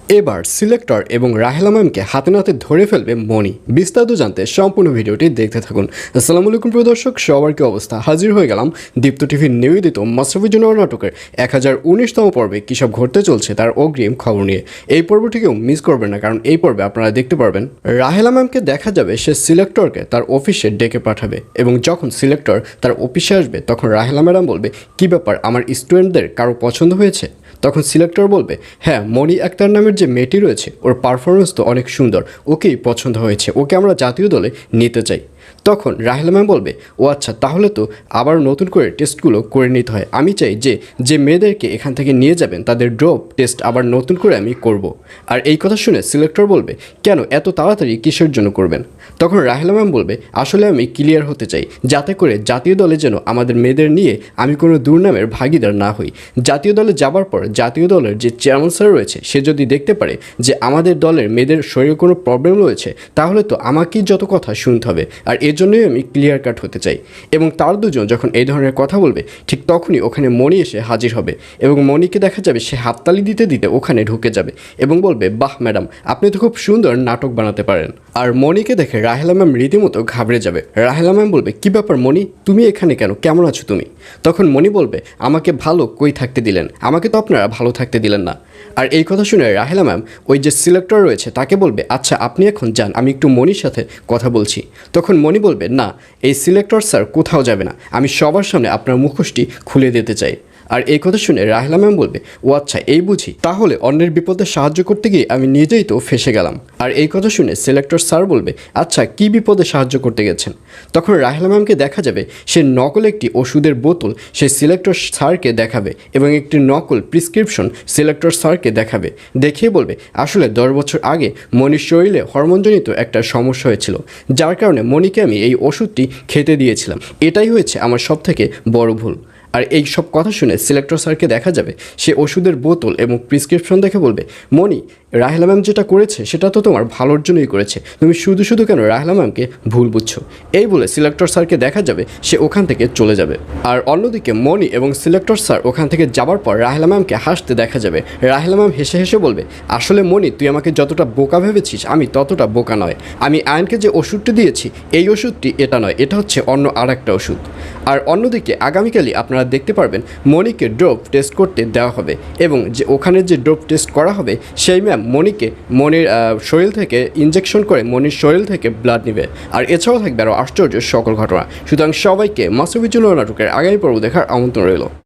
এবার সিলেক্টর এবং রাহেলা ম্যামকে হাতে নাতে ধরে ফেলবে মনি। বিস্তারিত জানতে সম্পূর্ণ ভিডিওটি দেখতে থাকুন। আসসালামু আলাইকুম প্রিয় দর্শক, সবার কি অবস্থা? হাজির হয়ে গেলাম দীপ্ত টিভির নিবেদিত মাশরাফি জুনিয়র নাটকের 1019তম পর্বে কী সব ঘটতে চলছে তার অগ্রিম খবর নিয়ে। এই পর্বটিকেও মিস করবেন না, কারণ এই পর্বে আপনারা দেখতে পারবেন রাহেলা ম্যামকে দেখা যাবে সে সিলেক্টরকে তার অফিসে ডেকে পাঠাবে, এবং যখন সিলেক্টর তার অফিসে আসবে তখন রাহেলা ম্যাডাম বলবে, কী ব্যাপার, আমার স্টুডেন্টদের কারো পছন্দ হয়েছে? তখন সিলেক্টর বলবে, হ্যাঁ, মনি আক্তার নামের যে মেয়েটি রয়েছে ওর পারফরমেন্স তো অনেক সুন্দর, ওকেই পছন্দ হয়েছে, ওকে আমরা জাতীয় দলে নিতে চাই। তখন রাহেলা ম্যাম বলবে, ও আচ্ছা, তাহলে তো আবার নতুন করে টেস্টগুলো করে নিতে হয়। আমি চাই যে মেয়েদেরকে এখান থেকে নিয়ে যাবেন তাদের ড্রপ টেস্ট আবার নতুন করে আমি করব। আর এই কথা শুনে সিলেক্টর বলবে, কেন এত তাড়াতাড়ি কিসের জন্য করবেন? তখন রাহেলা ম্যাম বলবে, আসলে আমি ক্লিয়ার হতে চাই, যাতে করে জাতীয় দলে যেন আমাদের মেয়েদের নিয়ে আমি কোনো দুর্নামের ভাগিদার না হই। জাতীয় দলে যাবার পর জাতীয় দলের যে চেয়ারম্যান স্যার রয়েছে সে যদি দেখতে পারে যে আমাদের দলের মেয়েদের শরীরে কোনো প্রবলেম রয়েছে, তাহলে তো আমাকেই যত কথা শুনতে হবে। আর এর জন্যই আমি ক্লিয়ার কাট হতে চাই। এবং তার দুজন যখন এই ধরনের কথা বলবে, ঠিক তখনই ওখানে মনি এসে হাজির হবে, এবং মনিকে দেখা যাবে সে হাততালি দিতে দিতে ওখানে ঢুকে যাবে এবং বলবে, বাহ ম্যাডাম, আপনি তো খুব সুন্দর নাটক বানাতে পারেন। আর মনিকে দেখে রাহেলা ম্যাম রীতিমতো ঘাবড়ে যাবে। রাহেলা ম্যাম বলবে, কী ব্যাপার মনি, তুমি এখানে কেন, কেমন আছো তুমি? তখন মনি বলবে, আমাকে ভালো কই থাকতে দিলেন, আমাকে তো আপনারা ভালো থাকতে দিলেন না। আর এই কথা শুনে রাহেলা ম্যাম ওই যে সিলেক্টর রয়েছে তাকে বলবে, আচ্ছা আপনি এখন যান, আমি একটু মনির সাথে কথা বলছি। তখন মনি বলবে, না, এই সিলেক্টর স্যার কোথাও যাবে না, আমি সবার সামনে আপনার মুখোশটি খুলে দিতে চাই। আর এই কথা শুনে রাহেলা ম্যাম বলবে, ও আচ্ছা, এই বুঝি, তাহলে অন্যের বিপদে সাহায্য করতে গিয়ে আমি নিজেই তো ফেসে গেলাম। আর এই কথা শুনে সিলেক্টর স্যার বলবে, আচ্ছা কী বিপদে সাহায্য করতে গেছেন? তখন রাহেলা ম্যামকে দেখা যাবে সে নকল একটি ওষুধের বোতল সে সিলেক্টর স্যারকে দেখাবে, এবং একটি নকল প্রেসক্রিপশন সিলেক্টর স্যারকে দেখাবে। দেখিয়ে বলবে, আসলে 10 বছর আগে মনির শরীরে হরমোনজনিত একটা সমস্যা হয়েছিল, যার কারণে মনিকে আমি এই ওষুধটি খেতে দিয়েছিলাম। এটাই হয়েছে আমার সবথেকে বড় ভুল। আর এই সব কথা শুনে সিলেক্টর স্যারকে দেখা যাবে সে ওষুধের বোতল এবং প্রেসক্রিপশন দেখে বলবে, মনি, রাহেলা ম্যাম যেটা করেছে সেটা তো তোমার ভালোর জন্যই করেছে, তুমি শুধু শুধু কেন রাহেলা ম্যামকে ভুল বুঝছো? এই বলে সিলেক্টর স্যারকে দেখা যাবে সে ওখান থেকে চলে যাবে। আর অন্যদিকে মনি এবং সিলেক্টর স্যার ওখান থেকে যাবার পর রাহেলা ম্যামকে হাসতে দেখা যাবে। রাহেলা ম্যাম হেসে হেসে বলবে, আসলে মনি, তুই আমাকে যতটা বোকা ভেবেছিস আমি ততটা বোকা নয়। আমি আয়নকে যে ওষুধটি দিয়েছি এই ওষুধটি এটা নয়, এটা হচ্ছে অন্য আর একটা ওষুধ। আর অন্যদিকে আগামীকালই আপনারা দেখতে পারবেন মনিকে ড্রপ টেস্ট করতে দেওয়া হবে, এবং যে ওখানে যে ড্রপ টেস্ট করা হবে সেই ম্যাম মনিকে মনির শরীর থেকে ইনজেকশন করে মনির শরীর থেকে ব্লাড নেবে। আর এছাড়াও থাকবে আরও আশ্চর্য সকল ঘটনা। সুতরাং সবাইকে মাশরাফি জুনিয়র নাটকের আগামী পর্ব দেখার আমন্ত্রণ রইল।